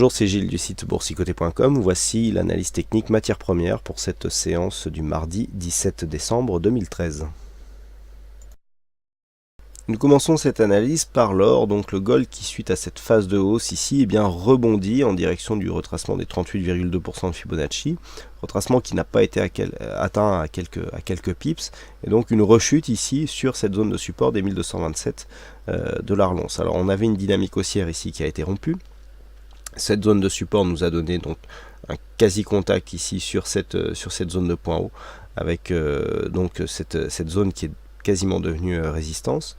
Bonjour, c'est Gilles du site boursicoté.com. Voici l'analyse technique matières premières pour cette séance du mardi 17 décembre 2013. Nous commençons cette analyse par l'or, donc le gold qui suite à cette phase de hausse ici, rebondit en direction du retracement des 38,2% de Fibonacci, retracement qui n'a pas été atteint à quelques pips, et donc une rechute ici sur cette zone de support des 1227 $ l'once. Alors on avait une dynamique haussière ici qui a été rompue. Cette zone de support nous a donné donc un quasi-contact ici sur cette zone de point haut, avec cette zone qui est quasiment devenue résistance.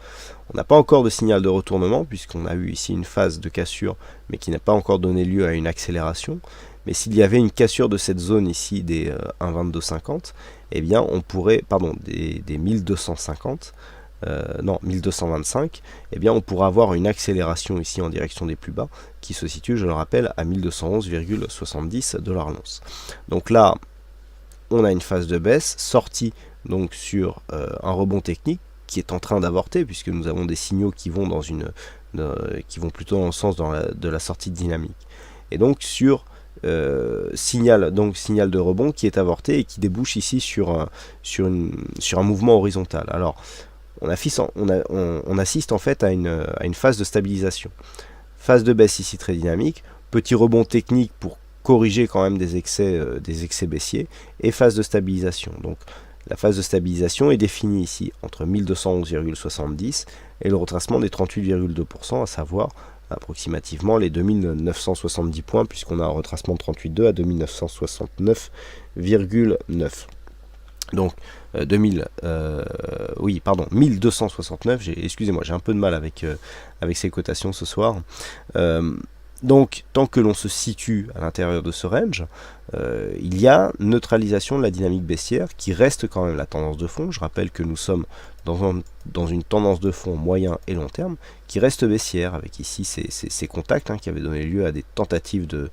On n'a pas encore de signal de retournement, puisqu'on a eu ici une phase de cassure, mais qui n'a pas encore donné lieu à une accélération. Mais s'il y avait une cassure de cette zone ici des 1,2250, eh bien on pourrait, des 1250, 1225, eh bien on pourra avoir une accélération ici en direction des plus bas qui se situe, je le rappelle, à 1211,70 $ l'once. Donc là, on a une phase de baisse sortie donc sur un rebond technique qui est en train d'avorter, puisque nous avons des signaux qui vont plutôt dans le sens de la sortie dynamique. Et donc sur signal de rebond qui est avorté et qui débouche ici sur un mouvement horizontal. Alors on assiste en fait à une phase de stabilisation. Phase de baisse ici très dynamique, petit rebond technique pour corriger quand même des excès baissiers, et phase de stabilisation. Donc la phase de stabilisation est définie ici entre 1211,70 et le retracement des 38,2%, à savoir approximativement les 2970 points, puisqu'on a un retracement de 38,2 à 2969,9. Donc 1269, excusez-moi, j'ai un peu de mal avec ces cotations ce soir. Donc tant que l'on se situe à l'intérieur de ce range, il y a neutralisation de la dynamique baissière qui reste quand même la tendance de fond. Je rappelle que nous sommes dans une tendance de fond moyen et long terme qui reste baissière, avec ici ces contacts qui avaient donné lieu à des tentatives de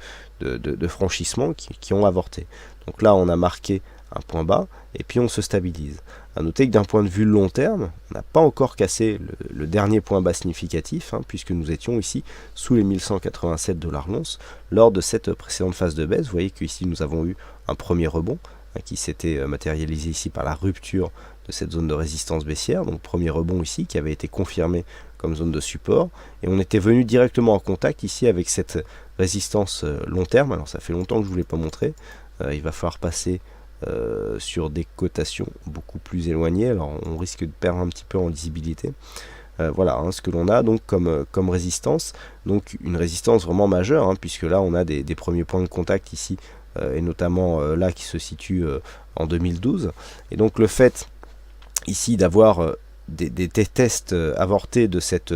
franchissement qui ont avorté. Donc là on a marqué un point bas et puis on se stabilise. A noter que d'un point de vue long terme, on n'a pas encore cassé le dernier point bas significatif, puisque nous étions ici sous les 1187 $ l'once lors de cette précédente phase de baisse. Vous voyez qu'ici nous avons eu un premier rebond qui s'était matérialisé ici par la rupture de cette zone de résistance baissière, donc premier rebond ici qui avait été confirmé comme zone de support, et on était venu directement en contact ici avec cette résistance long terme. Alors ça fait longtemps que je ne vous l'ai pas montré, il va falloir passer sur des cotations beaucoup plus éloignées, alors on risque de perdre un petit peu en lisibilité. Voilà ce que l'on a donc comme résistance, donc une résistance vraiment majeure, puisque là on a des premiers points de contact ici, et notamment là qui se situe en 2012, et donc le fait ici d'avoir des tests avortés de cette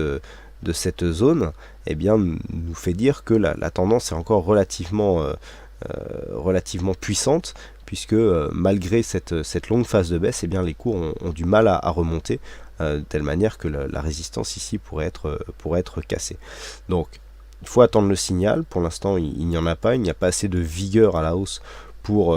zone, eh bien nous fait dire que la tendance est encore relativement puissante, puisque malgré cette longue phase de baisse, eh bien les cours ont du mal à remonter, de telle manière que la résistance ici pourrait être cassée. Donc il faut attendre le signal. Pour l'instant il n'y en a pas, il n'y a pas assez de vigueur à la hausse pour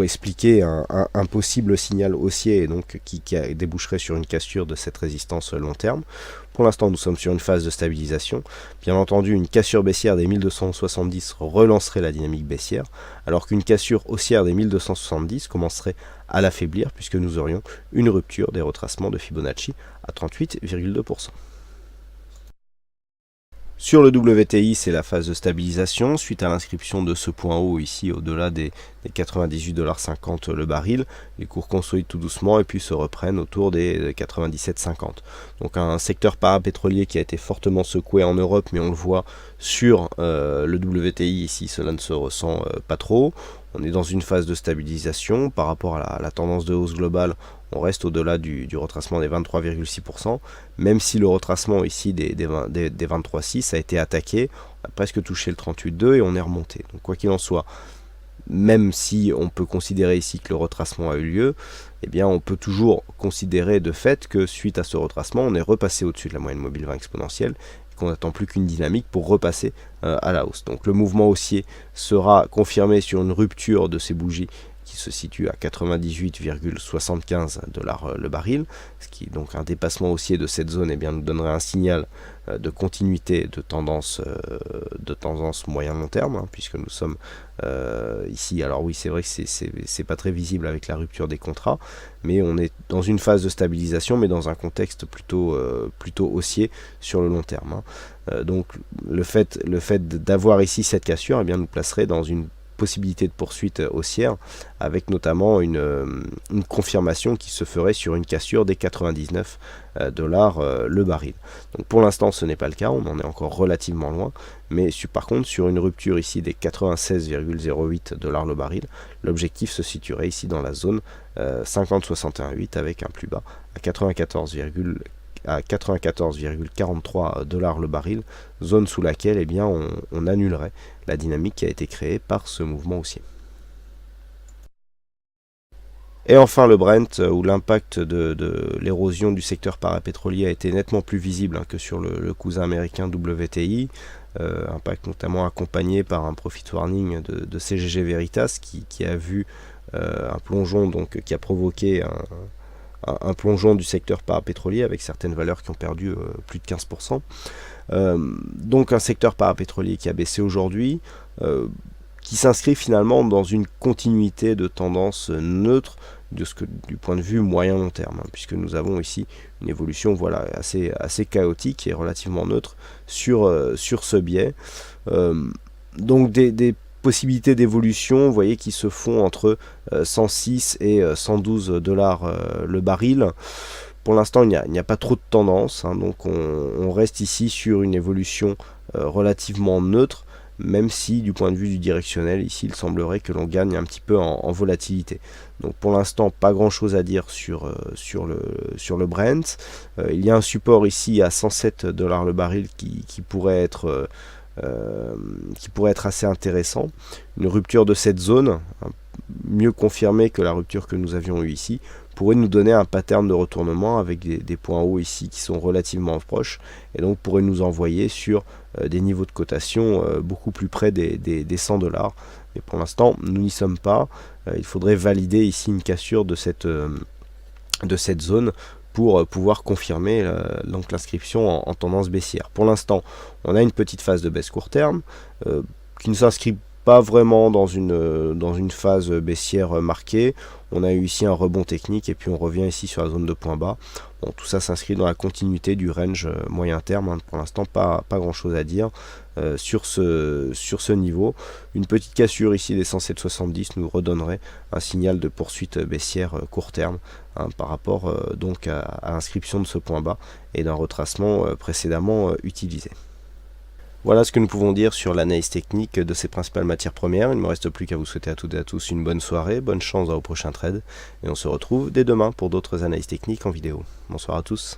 expliquer un possible signal haussier, et donc qui déboucherait sur une cassure de cette résistance long terme. Pour l'instant nous sommes sur une phase de stabilisation. Bien entendu, une cassure baissière des 1270 relancerait la dynamique baissière, alors qu'une cassure haussière des 1270 commencerait à l'affaiblir, puisque nous aurions une rupture des retracements de Fibonacci à 38,2%. Sur le WTI, c'est la phase de stabilisation suite à l'inscription de ce point haut ici au-delà des 98,50 $ le baril. Les cours consolident tout doucement et puis se reprennent autour des 97,50. Donc un secteur parapétrolier qui a été fortement secoué en Europe, mais on le voit sur le WTI ici, cela ne se ressent pas trop. On est dans une phase de stabilisation par rapport à la tendance de hausse globale. On reste au-delà du retracement des 23,6%, même si le retracement ici des 23,6 a été attaqué. On a presque touché le 38,2 et on est remonté. Donc quoi qu'il en soit, même si on peut considérer ici que le retracement a eu lieu, eh bien on peut toujours considérer de fait que suite à ce retracement, on est repassé au-dessus de la moyenne mobile 20 exponentielle, qu'on n'attend plus qu'une dynamique pour repasser à la hausse. Donc le mouvement haussier sera confirmé sur une rupture de ces bougies qui se situe à 98,75 $ le baril, ce qui est donc un dépassement haussier de cette zone, nous donnerait un signal de continuité de tendance moyen-long terme, puisque nous sommes ici. Alors oui, c'est vrai que c'est pas très visible avec la rupture des contrats, mais on est dans une phase de stabilisation, mais dans un contexte plutôt haussier sur le long terme. Donc le fait d'avoir ici cette cassure, nous placerait dans une possibilité de poursuite haussière, avec notamment une confirmation qui se ferait sur une cassure des 99 $ le baril. Donc pour l'instant ce n'est pas le cas, on en est encore relativement loin, mais par contre sur une rupture ici des 96,08 $ le baril, l'objectif se situerait ici dans la zone 50,61,8 avec un plus bas à 94,43 $ le baril, zone sous laquelle on annulerait la dynamique qui a été créée par ce mouvement haussier. Et enfin le Brent, où l'impact de l'érosion du secteur parapétrolier a été nettement plus visible que sur le cousin américain WTI, impact notamment accompagné par un profit warning de CGG Veritas qui a vu un plongeon, donc qui a provoqué un plongeon du secteur parapétrolier avec certaines valeurs qui ont perdu plus de 15%. Donc un secteur parapétrolier qui a baissé aujourd'hui, qui s'inscrit finalement dans une continuité de tendance neutre du point de vue moyen-long terme, puisque nous avons ici une évolution assez chaotique et relativement neutre sur ce biais. Donc des possibilités d'évolution, vous voyez, qui se font entre 106 et 112 $ le baril. Pour l'instant, il n'y a pas trop de tendance, donc on reste ici sur une évolution relativement neutre, même si du point de vue du directionnel, ici il semblerait que l'on gagne un petit peu en volatilité. Donc pour l'instant, pas grand chose à dire sur le Brent. Il y a un support ici à 107 $ le baril qui pourrait être assez intéressant. Une rupture de cette zone, mieux confirmée que la rupture que nous avions eue ici, pourrait nous donner un pattern de retournement avec des points hauts ici qui sont relativement proches, et donc pourrait nous envoyer sur des niveaux de cotation beaucoup plus près des 100 $. Mais pour l'instant, nous n'y sommes pas. Il faudrait valider ici une cassure de cette zone pour pouvoir confirmer donc l'inscription en tendance baissière. Pour l'instant, on a une petite phase de baisse court terme qui ne s'inscrit pas vraiment dans une phase baissière marquée. On a eu ici un rebond technique et puis on revient ici sur la zone de point bas. Bon, tout ça s'inscrit dans la continuité du range moyen terme. Pour l'instant, pas grand chose à dire sur ce niveau. Une petite cassure ici des 107,70 nous redonnerait un signal de poursuite baissière court terme par rapport donc à l'inscription de ce point bas et d'un retracement précédemment utilisé. Voilà ce que nous pouvons dire sur l'analyse technique de ces principales matières premières. Il ne me reste plus qu'à vous souhaiter à toutes et à tous une bonne soirée, bonne chance dans vos prochains trades, et on se retrouve dès demain pour d'autres analyses techniques en vidéo. Bonsoir à tous.